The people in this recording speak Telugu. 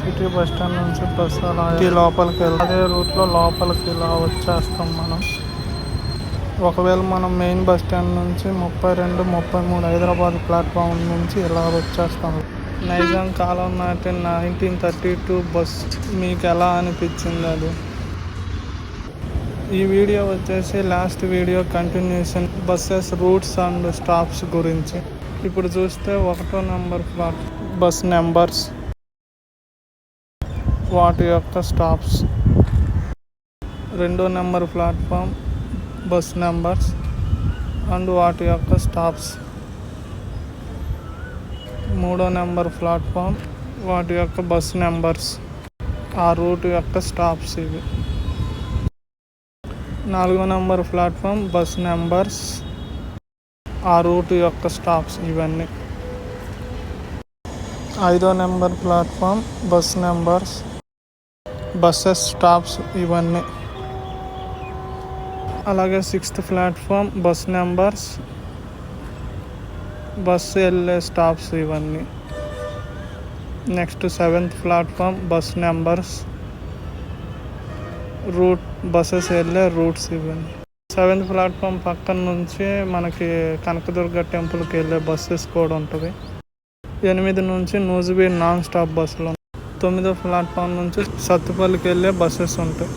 సిటీ బస్ స్టాండ్ నుంచి బస్సు అలా లోపలికి వెళ్ళి అదే రూట్లో లోపలికి ఇలా వచ్చేస్తాం మనం. ఒకవేళ మనం మెయిన్ బస్ స్టాండ్ నుంచి 32, 33 హైదరాబాద్ ప్లాట్ఫామ్ నుంచి ఇలా వచ్చేస్తాం. నైజాం కాలం నాటి 1932 బస్ మీకు ఎలా అనిపించింది అది? ఈ వీడియో వచ్చేసి last video continuation buses roots and stops గురించి. ఇప్పుడు చూస్తే 1వ నెంబర్ ప్లాట్ బస్ నెంబర్స్, వాటి యొక్క స్టాప్స్. 2వ number platform bus numbers and వాటి యొక్క స్టాప్స్. 3వ నెంబర్ ప్లాట్ఫామ్ వాటి యొక్క బస్ నెంబర్స్, ఆ రూట్ యొక్క స్టాప్స్ ఇవి. 4వ నెంబర్ ప్లాట్ఫామ్ బస్ నెంబర్స్, ఆ రూట్ యొక్క స్టాప్స్ ఇవన్నీ. 5వ number platform bus numbers, buses stops ఇవన్నీ. అలాగే 6th platform bus numbers, bus వెళ్ళే స్టాప్స్ ఇవన్నీ. Next 7th platform bus numbers, route buses వెళ్ళే రూట్స్ ఇవన్నీ. 7th ప్లాట్ఫామ్ పక్కన నుంచి మనకి కనకదుర్గ టెంపుల్కి వెళ్ళే బస్సెస్ కూడా ఉంటుంది. 8 నుంచి నూజివీడ్ నాన్ స్టాప్ బస్సులు. 9వ ప్లాట్ఫామ్ నుంచి సత్తుపల్లికి వెళ్ళే బస్సెస్ ఉంటాయి.